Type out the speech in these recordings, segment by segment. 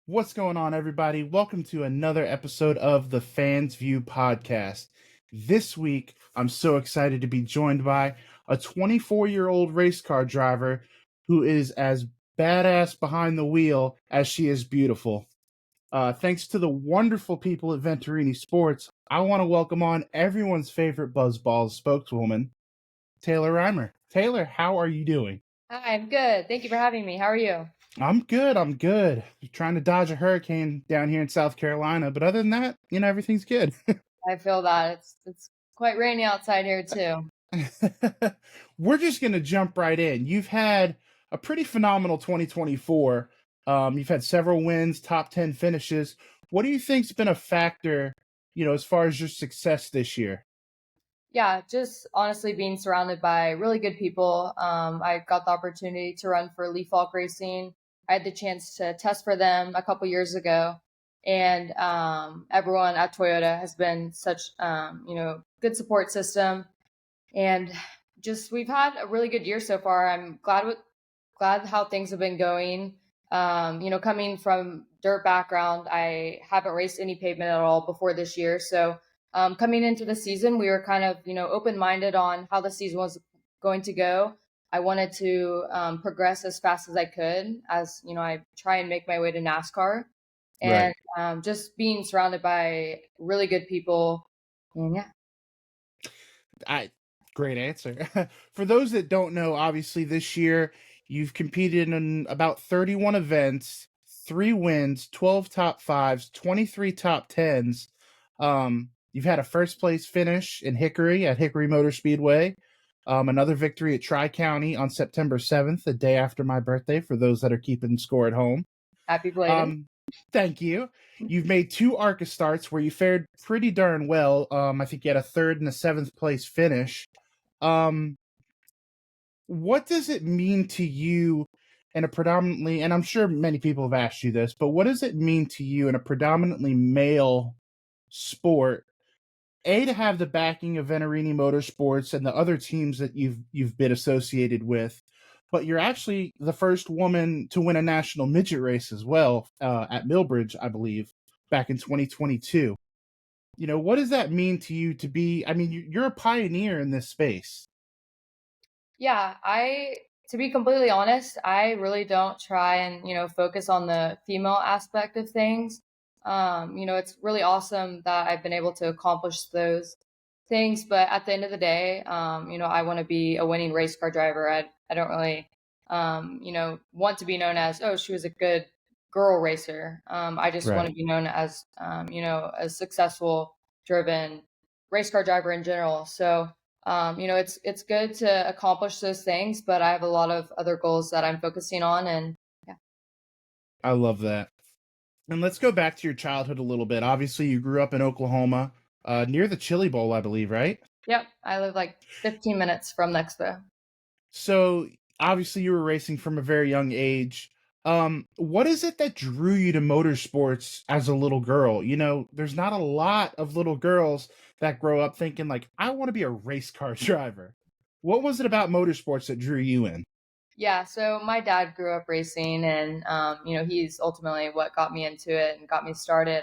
What's going on, everybody? Welcome to another episode of the Fans View podcast. This week, I'm so excited to be joined by a 24-year-old race car driver who is as badass behind the wheel as she is beautiful. Thanks to the wonderful people at Venturini Sports, I want to welcome on everyone's favorite Buzzballs spokeswoman, Taylor Reimer. Taylor, how are you doing? Hi, I'm good. Thank you for having me. How are you? I'm good. I'm good. Trying to dodge a hurricane down here in South Carolina, but other than that, everything's good. I feel that it's quite rainy outside here too. We're just gonna jump right in. You've had a pretty phenomenal 2024. You've had several wins, top 10 finishes. What do you think's been a factor, as far as your success this year? Yeah, just honestly being surrounded by really good people. I got the opportunity to run for Leaf Falk Racing. I had the chance to test for them a couple years ago, and everyone at Toyota has been such good support system, and just we've had a really good year so far. I'm glad how things have been going. Coming from dirt background, I haven't raced any pavement at all before this year. So coming into the season, we were kind of, open minded on how the season was going to go. I wanted to progress as fast as I could as, I try and make my way to NASCAR. And Right. just being surrounded by really good people. And yeah. I Great answer. For those that don't know, obviously this year you've competed in about 31 events, 3 wins, 12 top 5s, 23 top 10s. You've had a first place finish in Hickory at Hickory Motor Speedway. Another victory at Tri-County on September 7th, the day after my birthday, for those that are keeping score at home. Happy belated. Um, Thank you. You've made 2 ARCA starts where you fared pretty darn well. I think you had a third and a 7th place finish. Um, what does it mean to you in a predominantly, and I'm sure many people have asked you this, but what does it mean to you in a predominantly male sport, to have the backing of Venerini Motorsports and the other teams that you've been associated with, but you're actually the first woman to win a national midget race as well, at Millbridge, I believe, back in 2022. What does that mean to you to be? I mean, you're a pioneer in this space. Yeah, to be completely honest, I really don't try and, focus on the female aspect of things. It's really awesome that I've been able to accomplish those things, but at the end of the day, I want to be a winning race car driver. I don't really, want to be known as, oh, she was a good girl racer. I just want Right. to be known as, a successful, driven race car driver in general. So, it's good to accomplish those things, but I have a lot of other goals that I'm focusing on, and yeah. I love that. And let's go back to your childhood a little bit. Obviously, you grew up in Oklahoma, near the Chili Bowl, I believe, right? Yep, I live like 15 minutes from the expo. So obviously, you were racing from a very young age. What is it that drew you to motorsports as a little girl? There's not a lot of little girls that grow up thinking like, I want to be a race car driver. What was it about motorsports that drew you in? Yeah, so my dad grew up racing, and he's ultimately what got me into it and got me started.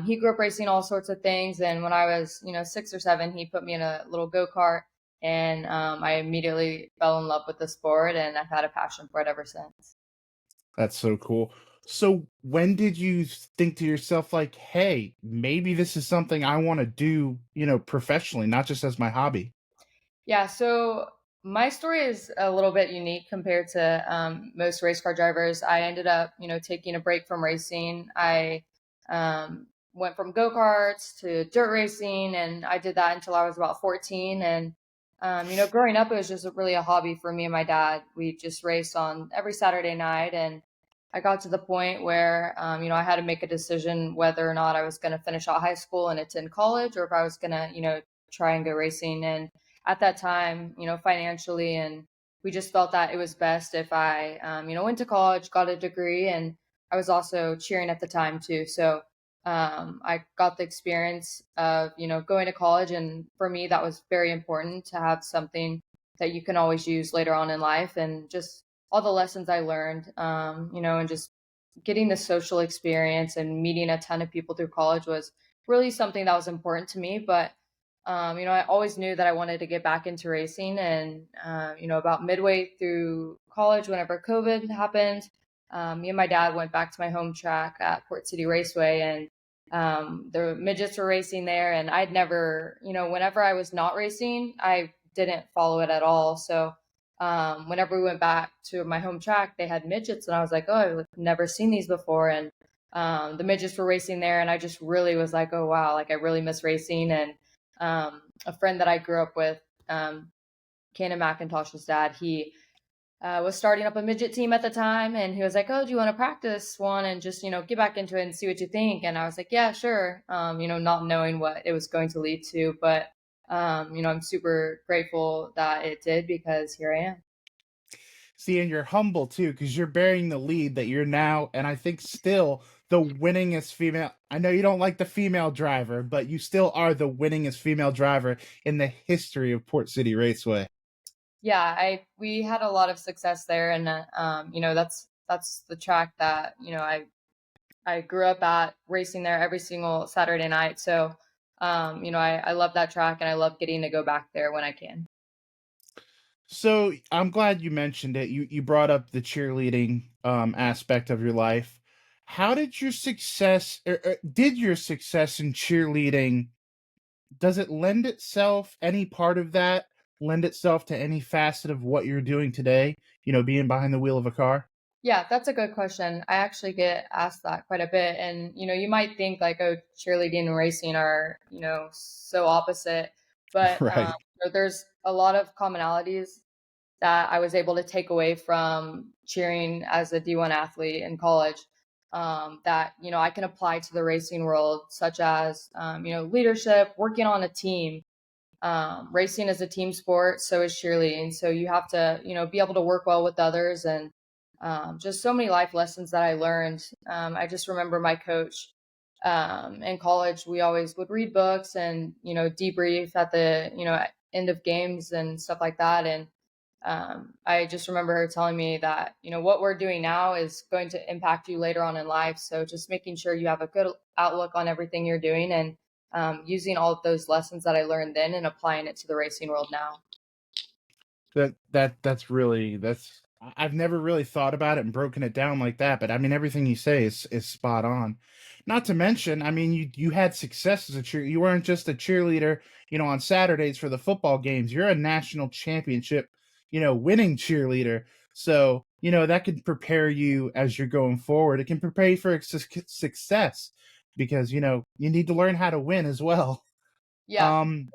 He grew up racing all sorts of things, and when I was 6 or 7, he put me in a little go kart, and I immediately fell in love with the sport, and I've had a passion for it ever since. That's so cool. So when did you think to yourself like, hey, maybe this is something I want to do, professionally, not just as my hobby? Yeah, so my story is a little bit unique compared to most race car drivers. I ended up, taking a break from racing. I went from go karts to dirt racing, and I did that until I was about 14. And growing up, it was just really a hobby for me and my dad. We just raced on every Saturday night, and I got to the point where, I had to make a decision whether or not I was going to finish out high school and attend college, or if I was going to, try and go racing. And at that time, financially, and we just felt that it was best if I, went to college, got a degree, and I was also cheering at the time too. So I got the experience of, going to college. And for me, that was very important to have something that you can always use later on in life, and just all the lessons I learned, and just getting the social experience and meeting a ton of people through college was really something that was important to me. But I always knew that I wanted to get back into racing, and about midway through college, whenever COVID happened, me and my dad went back to my home track at Port City Raceway, and the midgets were racing there, and I'd never, whenever I was not racing, I didn't follow it at all. So whenever we went back to my home track, they had midgets, and I was like, oh, I've never seen these before. And the midgets were racing there, and I just really was like, oh wow, like I really miss racing. And a friend that I grew up with, Cannon McIntosh's dad, he was starting up a midget team at the time, and he was like, oh, do you want to practice one and just get back into it and see what you think? And I was like, yeah, sure. Not knowing what it was going to lead to, but I'm super grateful that it did, because here I am. See, and you're humble too, because you're bearing the lead that you're now, and I think still the winningest female. I know you don't like the female driver, but you still are the winningest female driver in the history of Port City Raceway. Yeah, I we had a lot of success there, and that's the track that I grew up at, racing there every single Saturday night. So I love that track, and I love getting to go back there when I can. So I'm glad you mentioned it. You brought up the cheerleading aspect of your life. How did your success, did your success in cheerleading, does it lend itself, any part of that lend itself to any facet of what you're doing today? Being behind the wheel of a car. Yeah, that's a good question. I actually get asked that quite a bit. And, you might think like, oh, cheerleading and racing are, so opposite. But Right. there's a lot of commonalities that I was able to take away from cheering as a D1 athlete in college, that, I can apply to the racing world, such as, leadership, working on a team. Racing is a team sport, so is cheerleading. So you have to, be able to work well with others, and just so many life lessons that I learned. I just remember my coach in college. We always would read books and debrief at the end of games and stuff like that. And I just remember her telling me that what we're doing now is going to impact you later on in life. So just making sure you have a good outlook on everything you're doing, and using all of those lessons that I learned then and applying it to the racing world now. That's I've never really thought about it and broken it down like that, but I mean everything you say is spot on. Not to mention, I mean you had success as a cheer. You weren't just a cheerleader, on Saturdays for the football games. You're a national championship, winning cheerleader. So, that can prepare you as you're going forward. It can prepare you for success because, you need to learn how to win as well. Yeah. Um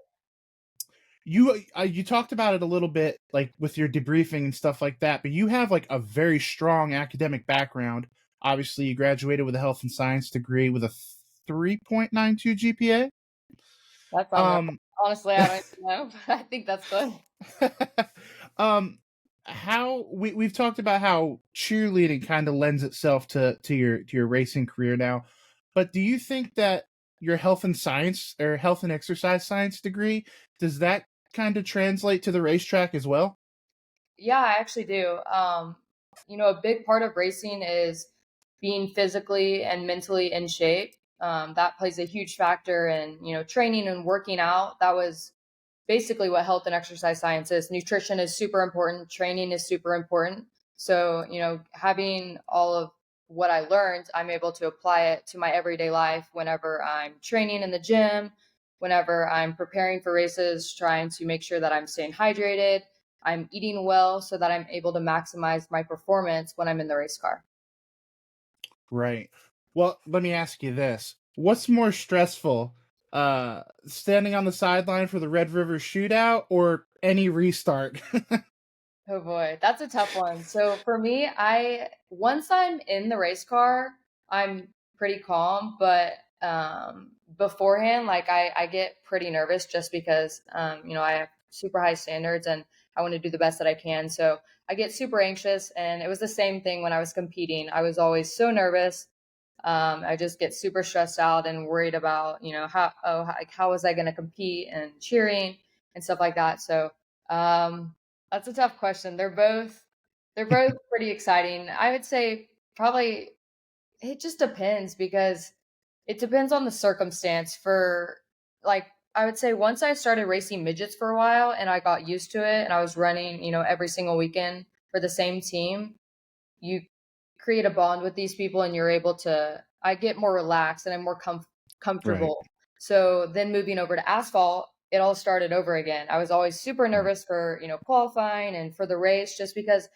you talked about it a little bit, like with your debriefing and stuff like that, but you have like a very strong academic background. Obviously, you graduated with a health and science degree with a 3.92 GPA. That sounds right. Um, Honestly, I don't even know, but I think that's good. um, how we've talked about how cheerleading kind of lends itself to your racing career now, but do you think that your health and science or health and exercise science degree, does that kind of translate to the racetrack as well? Yeah, I actually do. A big part of racing is being physically and mentally in shape. That plays a huge factor in, training and working out. That was basically what health and exercise science is. Nutrition is super important, training is super important. So, having all of what I learned, I'm able to apply it to my everyday life whenever I'm training in the gym, whenever I'm preparing for races, trying to make sure that I'm staying hydrated, I'm eating well so that I'm able to maximize my performance when I'm in the race car. Right. Well, let me ask you this. What's more stressful? Standing on the sideline for the Red River shootout or any restart? Oh boy, that's a tough one. So for me, I once I'm in the race car, I'm pretty calm, but beforehand, like I get pretty nervous just because I have super high standards, and I want to do the best that I can. So I get super anxious, and it was the same thing when I was competing. I was always so nervous. I just get super stressed out and worried about, how was I going to compete, and cheering and stuff like that. So that's a tough question. They're both pretty exciting. I would say probably It just depends because it depends on the circumstance. For like, I would say once I started racing midgets for a while and I got used to it and I was running, every single weekend for the same team, you create a bond with these people and you're able to, I get more relaxed and I'm more Right. comfortable. So then moving over to asphalt, it all started over again. I was always super Right. nervous for, qualifying and for the race just because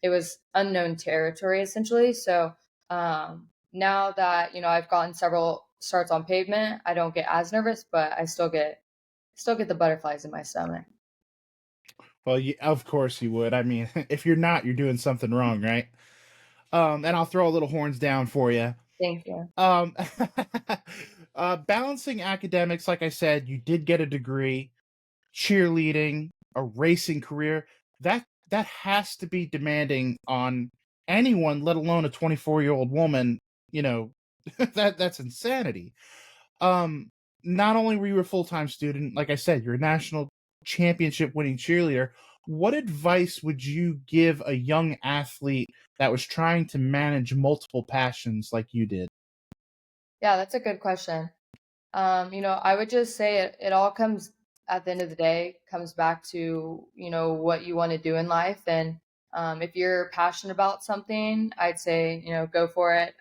it was unknown territory essentially. So now that, I've gotten several starts on pavement, I don't get as nervous, but I still get the butterflies in my stomach. Well, of course you would. I mean, if you're not, you're doing something wrong, right? And I'll throw a little horns down for you. Thank you. Um, balancing academics, like I said, you did get a degree, cheerleading, a racing career. That has to be demanding on anyone, let alone a 24-year-old woman. You know, that's insanity. Um, Not only were you a full-time student, like I said, you're a national championship winning cheerleader. What advice would you give a young athlete that was trying to manage multiple passions like you did? Yeah, that's a good question. I would just say it all comes at the end of the day, comes back to, what you want to do in life. And if you're passionate about something, I'd say, go for it.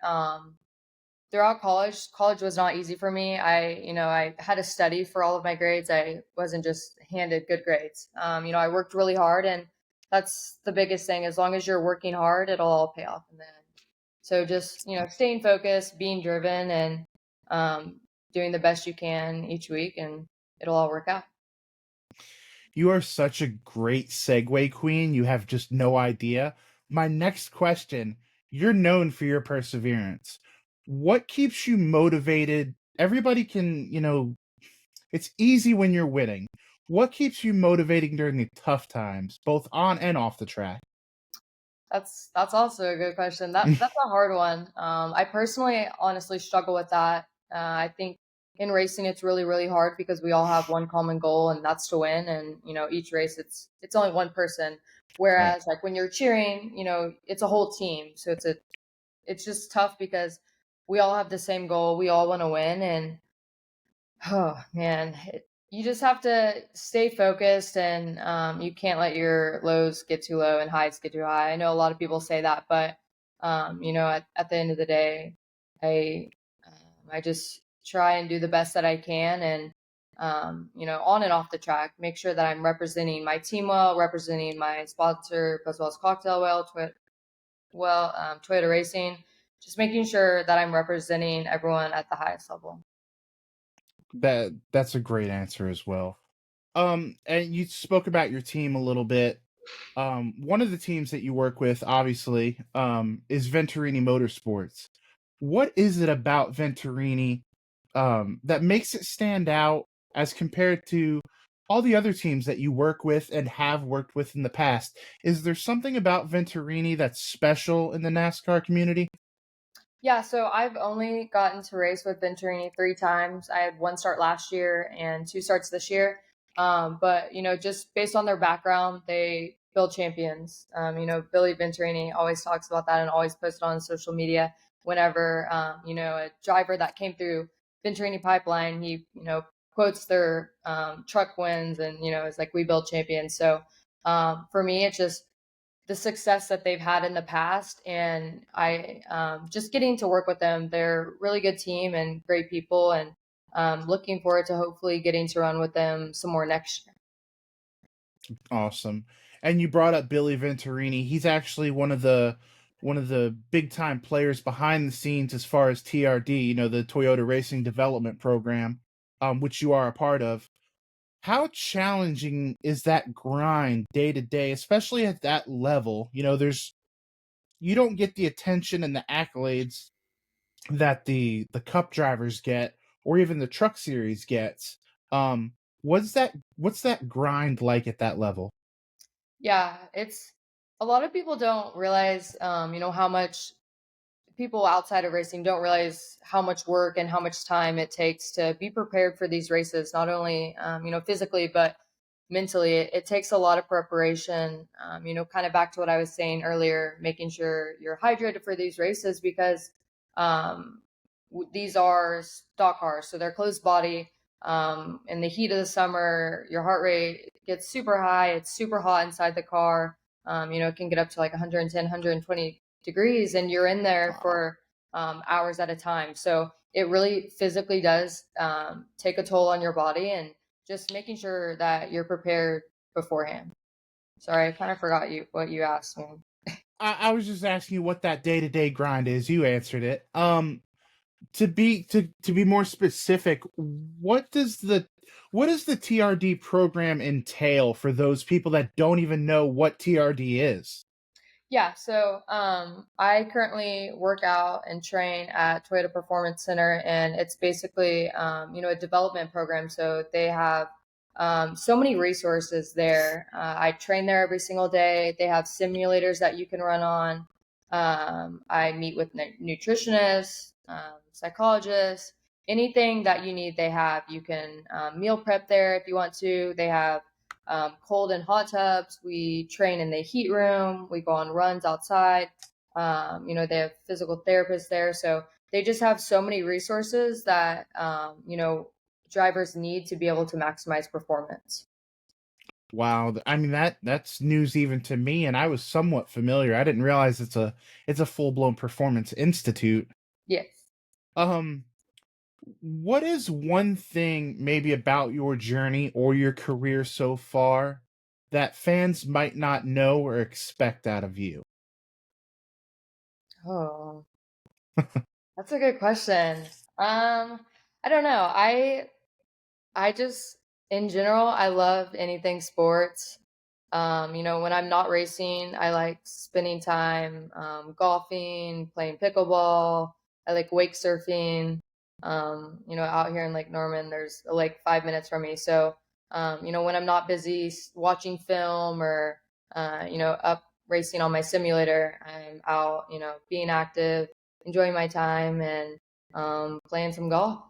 Throughout college was not easy for me. I had to study for all of my grades. I wasn't just handed good grades. I worked really hard, and that's the biggest thing. As long as you're working hard, it'll all pay off in the end. So just, staying focused, being driven, and um, doing the best you can each week, and it'll all work out. You are such a great segue queen. You have just no idea. My next question, you're known for your perseverance. What keeps you motivated? Everybody can, it's easy when you're winning. What keeps you motivating during the tough times, both on and off the track? That's also a good question. That's a hard one. I personally, honestly, struggle with that. I think in racing, it's really, really hard because we all have one common goal, and that's to win. And each race, it's only one person. Right. Whereas, like when you're cheering, it's a whole team. So it's just tough because we all have the same goal. We all want to win, and oh man, you just have to stay focused, and you can't let your lows get too low and highs get too high. I know a lot of people say that, but at the end of the day, I I just try and do the best that I can, and on and off the track, make sure that I'm representing my team well, representing my sponsor as well as Cocktail Toyota Racing, just making sure that I'm representing everyone at the highest level. That's a great answer as well. And you spoke about your team a little bit. One of the teams that you work with, obviously, is Venturini Motorsports. What is it about Venturini that makes it stand out as compared to all the other teams that you work with and have worked with in the past? Is there something about Venturini that's special in the NASCAR community? Yeah, so I've only gotten to race with Venturini 3 times. I had one start last year and two starts this year. But just based on their background, they build champions. Billy Venturini always talks about that and always posts it on social media whenever a driver that came through Venturini pipeline, he quotes their truck wins and it's like we build champions. So for me, it's just the success that they've had in the past, and I just getting to work with them. They're a really good team and great people, and looking forward to hopefully getting to run with them some more next year. Awesome. And you brought up Billy Venturini. He's actually one of the big time players behind the scenes as far as TRD, the Toyota Racing Development Program, which you are a part of. How challenging is that grind day to day, especially at that level? You don't get the attention and the accolades that the cup drivers get or even the truck series gets. Um, what's that grind like at that level? Yeah, it's a lot of people don't realize, how much people outside of racing don't realize how much work and how much time it takes to be prepared for these races, not only, physically, but mentally. It takes a lot of preparation, kind of back to what I was saying earlier, making sure you're hydrated for these races because Um, these are stock cars, so they're closed body. In the heat of the summer, your heart rate gets super high. It's super hot inside the car. It can get up to like 110, 120 degrees, and you're in there Wow. for hours at a time. So it really physically does take a toll on your body, and just making sure that you're prepared beforehand. Sorry, I kind of forgot what you asked me. I was just asking you what that day-to-day grind is. You answered it. To be more specific, what does the TRD program entail for those people that don't even know what TRD is? Yeah, so I currently work out and train at Toyota Performance Center, and it's basically a development program. So they have so many resources there. I train there every single day. They have simulators that you can run on. I meet with nutritionists, psychologists, anything that you need. They have. You can meal prep there if you want to. They have cold and hot tubs. We train in the heat room. We go on runs outside. They have physical therapists there. So they just have so many resources that, drivers need to be able to maximize performance. Wow, I mean that's news even to me, and I was somewhat familiar. I didn't realize it's a full-blown performance institute. Yes. Um, what is one thing maybe about your journey or your career so far that fans might not know or expect out of you? Oh, that's a good question. I don't know. I just, in general, I love anything sports. When I'm not racing, I like spending time golfing, playing pickleball. I like wake surfing. Out here in Lake Norman, there's a lake 5 minutes from me. So, when I'm not busy watching film or, up racing on my simulator, I'm out, being active, enjoying my time, and playing some golf.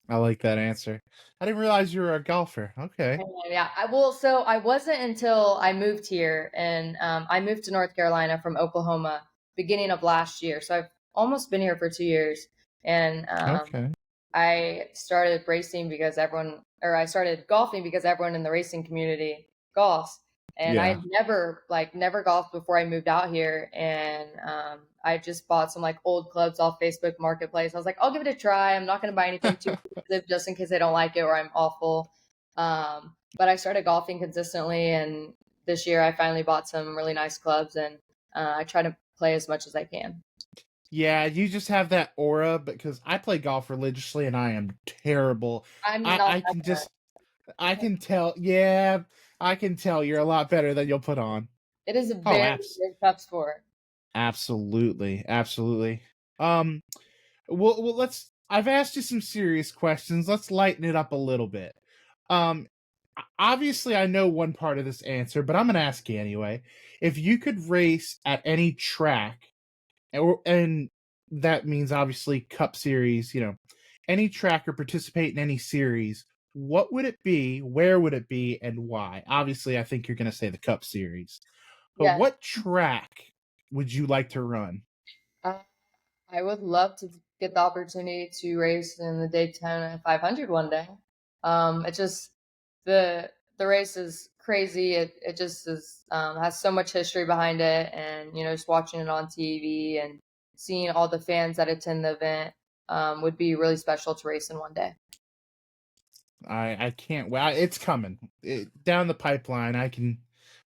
I like that answer. I didn't realize you were a golfer. Okay. Yeah, so I wasn't until I moved here, and I moved to North Carolina from Oklahoma beginning of last year. So I've almost been here for 2 years, and Okay. I started racing because I started golfing because everyone in the racing community golfs. And I Yeah. had never golfed before I moved out here. And I just bought some like old clubs off Facebook Marketplace. I was like, I'll give it a try. I'm not going to buy anything too expensive just in case I don't like it or I'm awful. But I started golfing consistently. And this year I finally bought some really nice clubs, and I try to play as much as I can. Yeah, you just have that aura because I play golf religiously and I am terrible. I'm I, not I can that just I can tell, yeah, I can tell you're a lot better than you'll put on. It is a Oh, very, very tough sport. absolutely, absolutely. Um, well, I've asked you some serious questions. Let's lighten it up a little bit. Um, obviously, I know one part of this answer, but I'm gonna ask you anyway. If you could race at any track, and that means obviously Cup Series, any track or participate in any series, what would it be? Where would it be? And why? Obviously, I think you're gonna say the Cup Series, but Yes. what track would you like to run? Uh, I would love to get the opportunity to race in the Daytona 500 one day. It just the race is crazy. It just is has so much history behind it, and just watching it on TV and seeing all the fans that attend the event would be really special to race in one day. I can't wait. It's coming down the pipeline. I can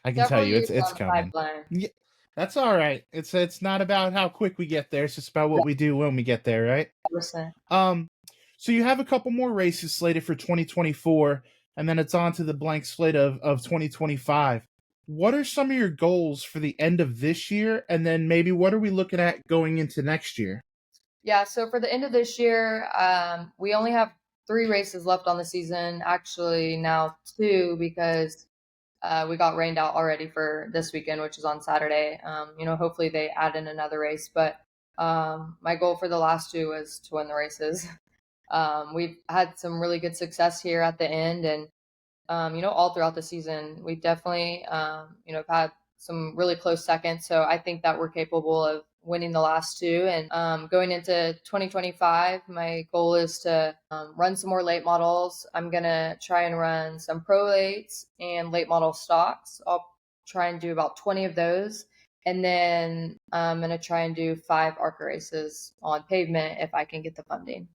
tell Several you years it's on the coming. pipeline. Yeah, that's all right. It's not about how quick we get there. It's just about what we do when we get there, right? 100%. Um, so you have a couple more races slated for 2024, and then it's on to the blank slate of 2025. What are some of your goals for the end of this year, and then maybe what are we looking at going into next year? Yeah, so for the end of this year, we only have 3 races left on the season. Actually, now 2 because we got rained out already for this weekend, which is on Saturday. Hopefully they add in another race. But my goal for the last 2 was to win the races. We've had some really good success here at the end, and all throughout the season, we've definitely had some really close seconds. So I think that we're capable of winning the last two. And going into 2025, my goal is to run some more late models. I'm going to try and run some pro lates and late model stocks. I'll try and do about 20 of those. And then I'm going to try and do 5 ARCA races on pavement if I can get the funding.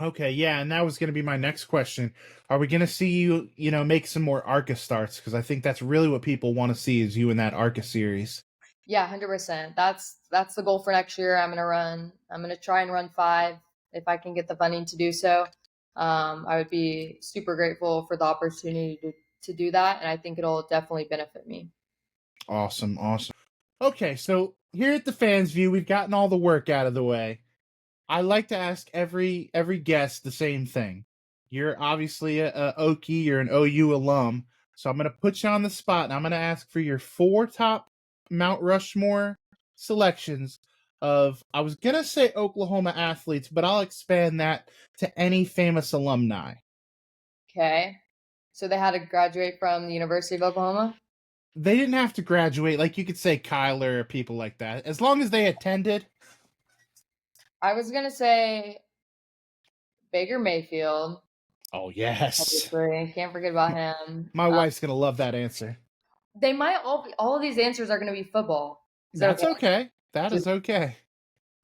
Okay, yeah, and that was going to be my next question. Are we going to see you, make some more ARCA starts? Because I think that's really what people want to see is you in that ARCA series. Yeah, 100%. That's the goal for next year. I'm gonna try and run 5 if I can get the funding to do so. I would be super grateful for the opportunity to do that, and I think it'll definitely benefit me. Awesome, awesome. Okay, so here at the Fans View, we've gotten all the work out of the way. I like to ask every guest the same thing. You're obviously a Okie, you're an OU alum, so I'm going to put you on the spot, and I'm going to ask for your 4 top Mount Rushmore selections of, I was going to say Oklahoma athletes, but I'll expand that to any famous alumni. Okay. So they had to graduate from the University of Oklahoma? They didn't have to graduate, like you could say Kyler or people like that, as long as they attended. I was gonna say Baker Mayfield. Oh, yes. Obviously, can't forget about him. My wife's going to love that answer. They might all of these answers are gonna be football. That's okay. That is okay.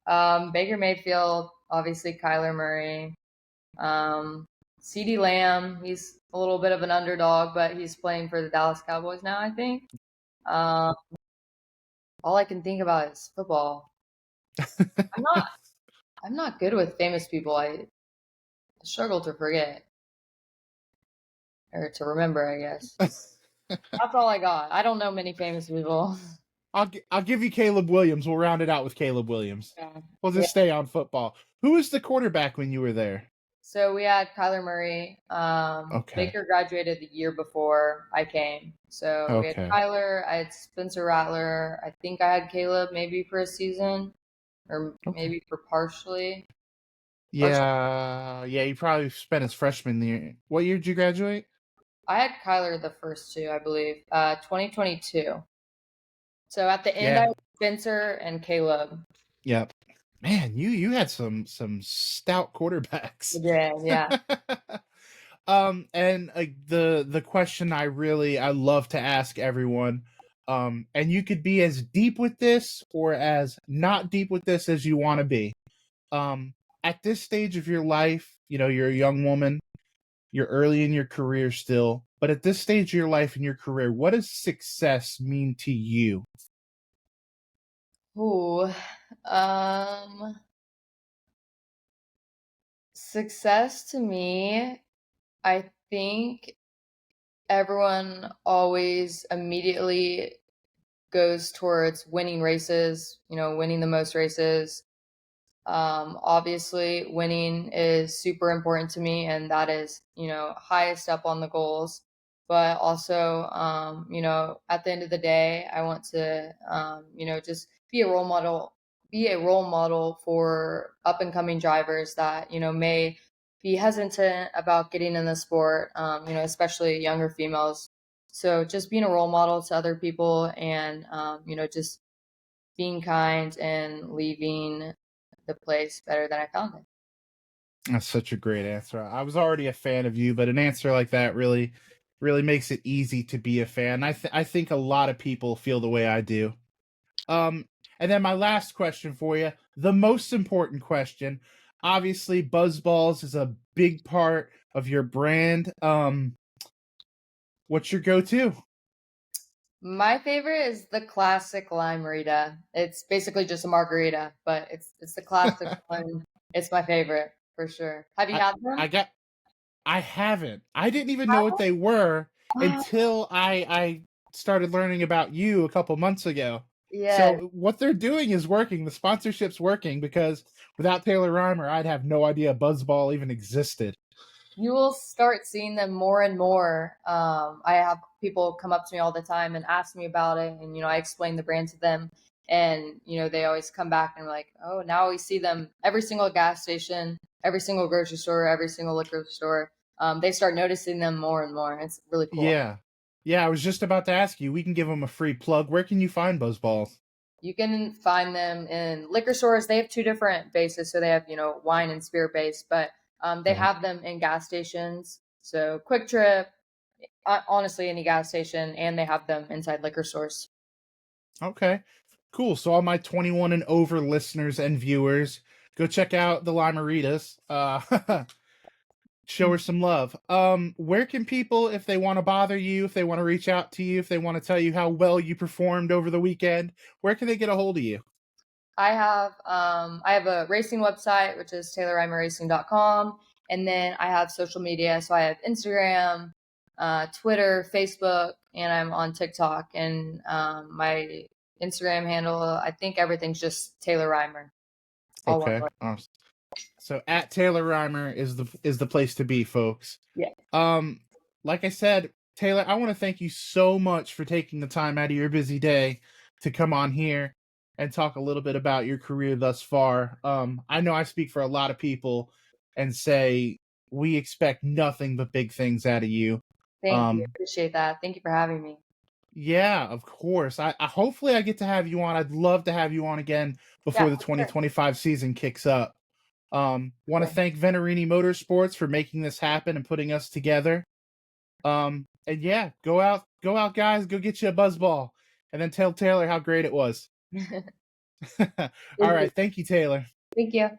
Baker Mayfield, obviously Kyler Murray. CeeDee Lamb, he's a little bit of an underdog, but he's playing for the Dallas Cowboys now, I think. All I can think about is football. I'm not good with famous people. I struggle to forget or to remember, I guess. That's all I got. I don't know many famous people. I'll give you Caleb Williams. We'll round it out with Caleb Williams. Yeah. We'll just stay on football. Who was the quarterback when you were there? So we had Kyler Murray. Okay. Baker graduated the year before I came. So we had Kyler, I had Spencer Rattler. I think I had Caleb maybe for a season or maybe for partially. Yeah, he probably spent his freshman year. What year did you graduate? I had Kyler the first 2, I believe, 2022. So at the end, I had Spencer and Caleb. Yep. Man, you had some stout quarterbacks. Yeah. And the question I love to ask everyone, and you could be as deep with this or as not deep with this as you want to be. At this stage of your life, you're a young woman, you're early in your career still, but at this stage of your life and your career, what does success mean to you? Ooh, success to me, I think everyone always immediately goes towards winning races, winning the most races. Obviously, winning is super important to me, and that is, highest up on the goals. But also, at the end of the day, I want to, just be a role model for up and coming drivers that, may be hesitant about getting in the sport, especially younger females. So just being a role model to other people and, just being kind and leaving the place better than I found it. That's such a great answer. I was already a fan of you, but an answer like that really makes it easy to be a fan. I think a lot of people feel the way I do. And then my last question for you, the most important question. Obviously, Buzzballs is a big part of your brand. What's your go-to? My favorite is the classic Limerita. It's basically just a margarita, but it's the classic one. It's my favorite for sure. Have you had them? I haven't. I didn't even know what they were until I started learning about you a couple months ago. Yeah. So what they're doing is working. The sponsorship's working because without Taylor Reimer, I'd have no idea Buzzball even existed. You will start seeing them more and more. I have people come up to me all the time and ask me about it, and I explain the brand to them, and they always come back and are like, "Oh, now we see them every single gas station, every single grocery store, every single liquor store." They start noticing them more and more. It's really cool. Yeah. I was just about to ask you. We can give them a free plug. Where can you find Buzzballs? You can find them in liquor stores. They have two different bases, so they have wine and spirit base, but they Right. have them in gas stations. So Quick Trip, honestly, any gas station, and they have them inside liquor stores. Okay. Cool. So all my 21 and over listeners and viewers, go check out the Limeritas. Show her some love. Where can people, if they want to bother you, if they want to reach out to you, if they want to tell you how well you performed over the weekend, where can they get a hold of you? I have a racing website, which is taylorreimerracing.com, and then I have social media. So I have Instagram, Twitter, Facebook, and I'm on TikTok. And my Instagram handle, I think everything's just Taylor Reimer, all one Okay. word. Awesome. So at Taylor Reimer is the place to be, folks. Yeah, Um, like I said, Taylor, I want to thank you so much for taking the time out of your busy day to come on here and talk a little bit about your career thus far. I know I speak for a lot of people and say we expect nothing but big things out of you. thank you. Um, Appreciate that. Thank you for having me. yeah, of course. I hopefully I get to have you on. I'd love to have you on again Yeah, before the sure. 2025 season kicks up. Want to Sure. thank Venerini Motorsports for making this happen and putting us together. And yeah, go out, guys, go get you a buzz ball, and then tell Taylor how great it was. All Thank you. right, thank you, Taylor. Thank you.